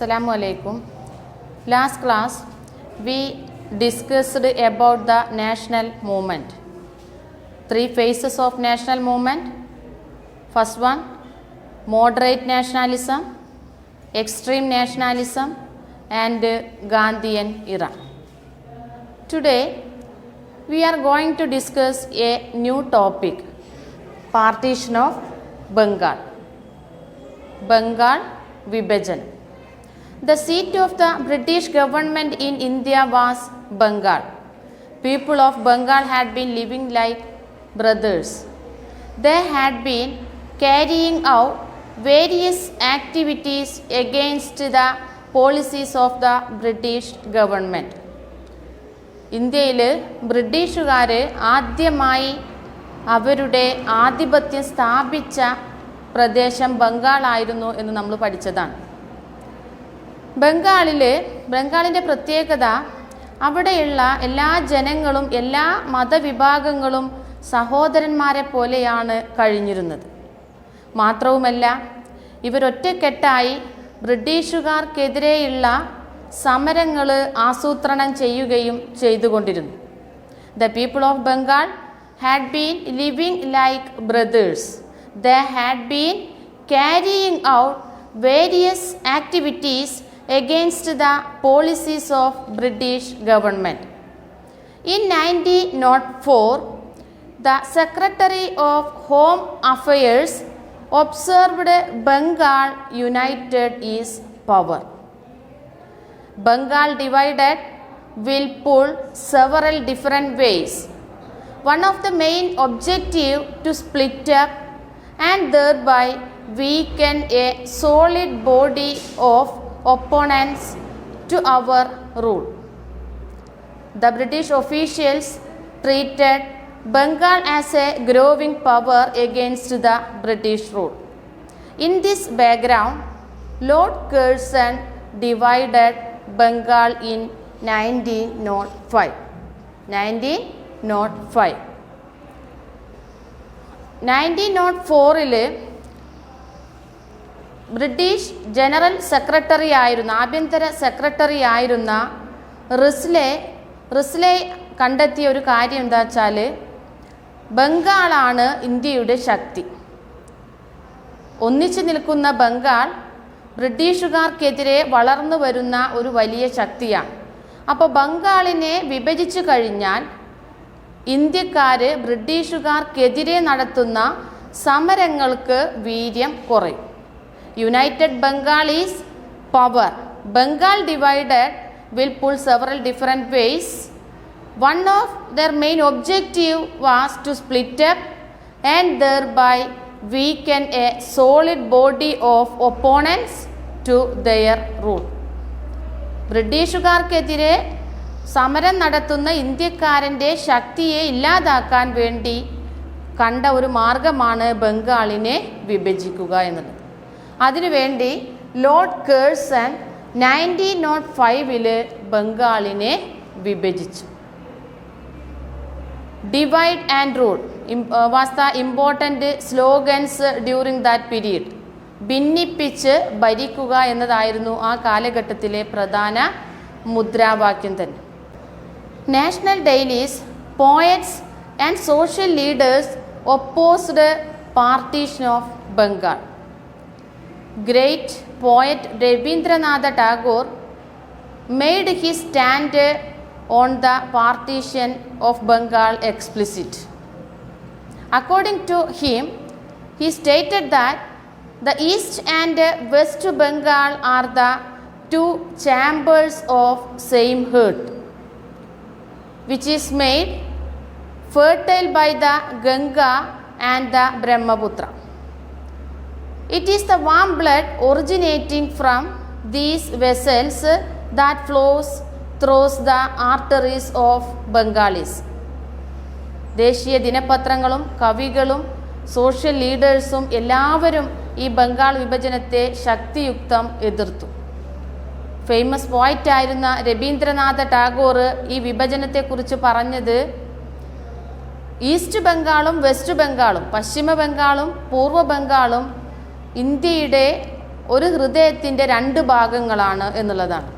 Assalamu alaikum. Last class we discussed about the national movement. 3 phases of national movement. First one, moderate nationalism, extreme nationalism and Gandhian era. Today we are going to discuss a new topic, partition of Bengal. Bengal Vibhajan. The seat of the British government in India was Bengal. People of Bengal had been living like brothers. They had been carrying out various activities against the policies of the British government. ഇന്ത്യയിൽ ബ്രിട്ടീഷുകാർ ആദ്യമായി അവരുടെ ആധിപത്യം സ്ഥാപിച്ച പ്രദേശം ബംഗാളായിരുന്നു എന്ന് നമ്മൾ പഠിച്ചതാണ്. ബംഗാളിൻ്റെ പ്രത്യേകത അവിടെയുള്ള എല്ലാ ജനങ്ങളും എല്ലാ മതവിഭാഗങ്ങളും സഹോദരന്മാരെ പോലെയാണ് കഴിഞ്ഞിരുന്നത്. മാത്രവുമല്ല ഇവരൊറ്റക്കെട്ടായി ബ്രിട്ടീഷുകാർക്കെതിരെയുള്ള സമരങ്ങൾ ആസൂത്രണം ചെയ്യുകയും ചെയ്തുകൊണ്ടിരുന്നു. The people of Bengal had been living like brothers. They had been carrying out various activities against the policies of British government. In 1904, the Secretary of Home Affairs observed Bengal united is power. Bengal divided will pull several different ways. One of the main objective to split up and thereby weaken a solid body of opponents to our rule. The British officials treated Bengal as a growing power against the British rule. In this background, Lord Curzon divided Bengal in 1905. 1904 British general secretary ആയിരുന്ന ആഭ്യന്തര secretary ആയിരുന്ന റിസ്ലെ കണ്ടെത്തിയ ഒരു കാര്യം എന്താ വെച്ചാൽ ബംഗാളാണ് ഇന്ത്യയുടെ ശക്തി. ഒന്നിച്ചു നിൽക്കുന്ന ബംഗാൾ ബ്രിട്ടീഷുകാർക്കെതിരെ വളർന്നു വരുന്ന ഒരു വലിയ ശക്തിയാണ്. അപ്പോൾ ബംഗാളിനെ വിഭജിച്ചു കഴിഞ്ഞാൽ ഇന്ത്യക്കാർ ബ്രിട്ടീഷുകാർക്കെതിരെ നടത്തുന്ന സമരങ്ങൾക്ക് വീര്യം കുറയും. United Bengal is power. Bengal divided will pull several different ways. One of their main objective was to split up and thereby weaken a solid body of opponents to their rule. ബ്രിട്ടീഷുകാർക്കെതിരെ സമരം നടത്തുന്ന ഇന്ത്യക്കാരൻ്റെ ശക്തിയെ ഇല്ലാതാക്കാൻ വേണ്ടി കണ്ട ഒരു മാർഗമാണ് ബംഗാളിനെ വിഭജിക്കുക എന്നുള്ളത്. അതിനുവേണ്ടി ലോർഡ് കേഴ്സൺ 1905 ബംഗാളിനെ വിഭജിച്ചു. Divide and rule was the important slogans during that period. ഭിന്നിപ്പിച്ച് ഭരിക്കുക എന്നതായിരുന്നു ആ കാലഘട്ടത്തിലെ പ്രധാന മുദ്രാവാക്യം തന്നെ. National dailies, poets and social leaders opposed partition of Bengal. Great poet Rabindranath Tagore made his stand on the partition of Bengal explicit. According to him, he stated that the East and West Bengal are the two chambers of same heart, which is made fertile by the Ganga and the Brahmaputra. It is the warm blood originating from these vessels that flows through the arteries of Bengalis. ദേശീയ ദിനപത്രങ്ങളും കവികളും social ലീഡേഴ്സും എല്ലാവരും ഈ ബംഗാൾ വിഭജനത്തെ ശക്തിയുക്തം എതിർത്തു. Famous പോയറ്റായിരുന്ന Rabindranath Tagore ഈ വിഭജനത്തെക്കുറിച്ച് പറഞ്ഞത് east ബംഗാളും west ബംഗാളും പശ്ചിമ ബംഗാളും പൂർവ്വ ബംഗാളും ഇന്ത്യയുടെ ഒരു ഹൃദയത്തിൻ്റെ രണ്ട് ഭാഗങ്ങളാണ് എന്നുള്ളതാണ്.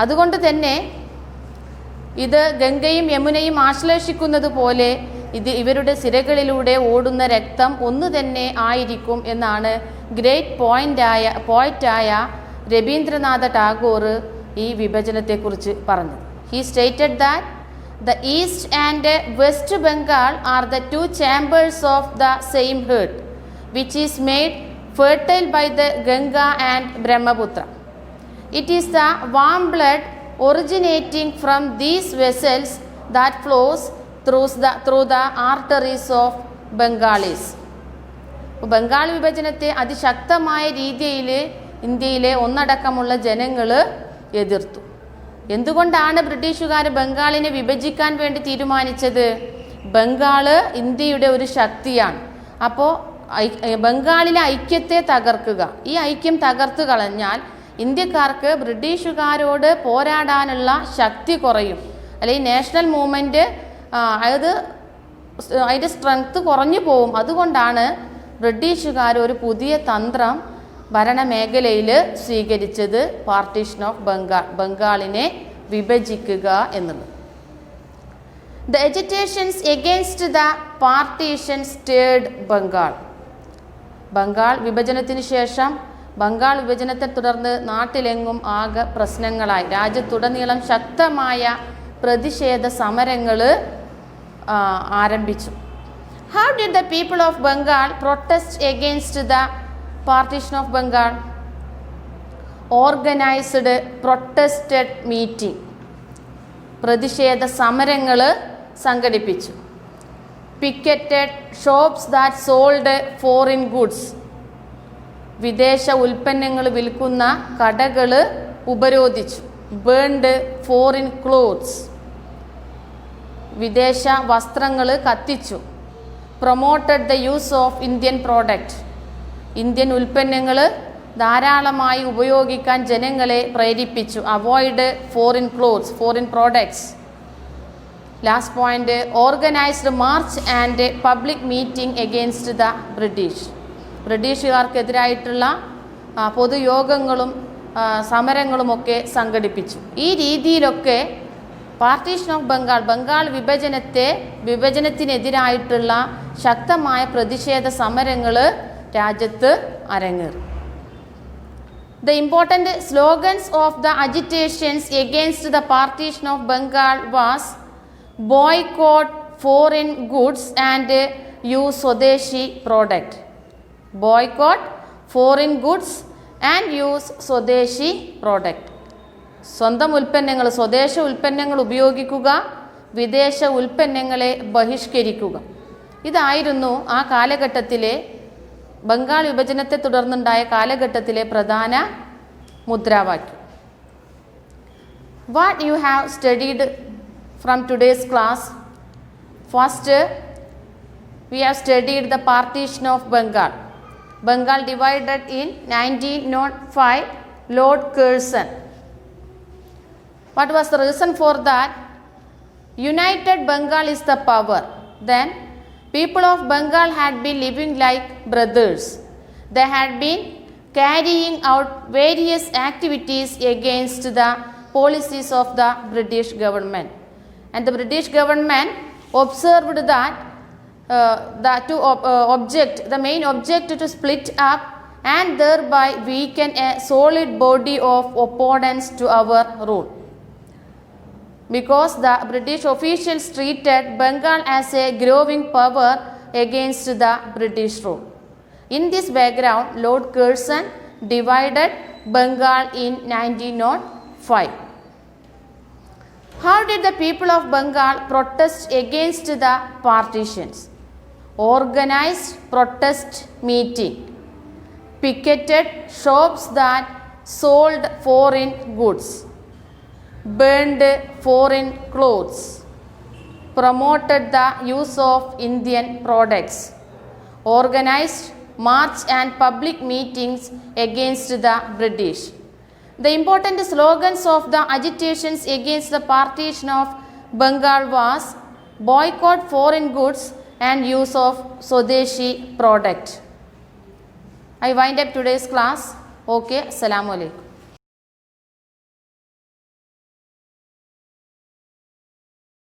അതുകൊണ്ട് തന്നെ ഇത് ഗംഗയും യമുനയും ആശ്ലേഷിക്കുന്നത് പോലെ ഇവരുടെ സിരകളിലൂടെ ഓടുന്ന രക്തം ഒന്നു തന്നെ ആയിരിക്കും എന്നാണ് ഗ്രേറ്റ് പോയിറ്റായ രവീന്ദ്രനാഥ ടാഗോർ ഈ വിഭജനത്തെക്കുറിച്ച് പറഞ്ഞത്. He stated that the East and West Bengal are the two chambers of the same heart, which is made fertile by the Ganga and Brahmaputra. It is the warm blood originating from these vessels that flows through the arteries of Bengalis. Bengal വിഭജനത്തെ അതിശക്തമായ രീതിയിൽ ഇന്ത്യയിലെ ഒന്നടക്കമുള്ള ജനങ്ങൾ എതിർത്തു. എന്തുകൊണ്ടാണ് ബ്രിട്ടീഷുകാർ ബംഗാളിനെ വിഭജിക്കാൻ വേണ്ടി തീരുമാനിച്ചത്? ബംഗാൾ ഇന്ത്യയുടെ ഒരു ശക്തിയാണ്. അപ്പോൾ ബംഗാളിലെ ഐക്യത്തെ തകർക്കുക, ഈ ഐക്യം തകർത്തു കളഞ്ഞാൽ ഇന്ത്യക്കാർക്ക് ബ്രിട്ടീഷുകാരോട് പോരാടാനുള്ള ശക്തി കുറയും, അല്ലെങ്കിൽ നാഷണൽ മൂവ്മെൻറ്റ് അതിൻ്റെ സ്ട്രെങ്ത് കുറഞ്ഞു പോവും. അതുകൊണ്ടാണ് ബ്രിട്ടീഷുകാർ ഒരു പുതിയ തന്ത്രം ഭരണമേഖലയിൽ സ്വീകരിച്ചത്, പാർട്ടീഷൻ ഓഫ് ബംഗാൾ, ബംഗാളിനെ വിഭജിക്കുക എന്നുള്ളത്. The agitations against the partition stirred Bengal. Bengal വിഭജനത്തിന് ശേഷം ബംഗാൾ വിഭജനത്തെ തുടർന്ന് നാട്ടിലെങ്ങും ആകെ പ്രശ്നങ്ങളായി. രാജ്യത്തുടനീളം ശക്തമായ പ്രതിഷേധ സമരങ്ങൾ ആരംഭിച്ചു. How did the people of Bengal protest against the partition of Bengal? Organized protested meeting, പ്രതിഷേധ സമരങ്ങൾ സംഘടിപ്പിച്ചു. Picketed shops that sold foreign goods, വിദേശ ഉൽപ്പന്നങ്ങൾ വിൽക്കുന്ന കടകൾ ഉപരോധിച്ചു. Burned foreign clothes, വിദേശ വസ്ത്രങ്ങൾ കത്തിച്ചു. Promoted the use of Indian product, Indian ഉൽപ്പന്നങ്ങൾ ധാരാളമായി ഉപയോഗിക്കാൻ ജനങ്ങളെ പ്രേരിപ്പിച്ചു. Avoid foreign clothes, foreign products. Last point, organised march and public meeting against the British. ബ്രിട്ടീഷുകാർക്കെതിരായിട്ടുള്ള പൊതുയോഗങ്ങളും സമരങ്ങളുമൊക്കെ സംഘടിപ്പിച്ചു. ഈ രീതിയിലൊക്കെ പാർട്ടീഷൻ ഓഫ് ബംഗാൾ, ബംഗാൾ വിഭജനത്തിനെതിരായിട്ടുള്ള ശക്തമായ പ്രതിഷേധ സമരങ്ങൾ രാജ്യത്ത് അരങ്ങേറി. The important slogans of the agitations against the partition of Bengal was boycott foreign goods and use swadeshi product. Boycott foreign goods and use swadeshi product. സ്വന്തം ഉൽപ്പന്നങ്ങൾ, സ്വദേശ ഉൽപ്പന്നങ്ങൾ ഉപയോഗിക്കുക, വിദേശ ഉൽപ്പന്നങ്ങളെ ബഹിഷ്കരിക്കുക. ഇതായിരുന്നു ആ കാലഘട്ടത്തിലെ, ബംഗാൾ വിഭജനത്തെ തുടർന്നുണ്ടായ കാലഘട്ടത്തിലെ പ്രധാന മുദ്രാവാക്യം. What you have studied from today's class? First, we have studied the partition of Bengal. Bengal divided in 1905, Lord Kherson. What was the reason for that? United Bengal is the power. Then people of Bengal had been living like brothers. They had been carrying out various activities against the policies of the British government. And the British government observed that the main object to split up and thereby weaken a solid body of opponents to our rule. Because the British officials treated Bengal as a growing power against the British rule. In this background, Lord Curzon divided Bengal in 1905. How did the people of Bengal protest against the partitions? Organized protest meeting, picketed shops that sold foreign goods, burned foreign clothes, promoted the use of Indian products, organized march and public meetings against the British. The important slogans of the agitations against the partition of Bengal was boycott foreign goods and use of Swadeshi product. I wind up today's class. Okay, Assalamu alaikum.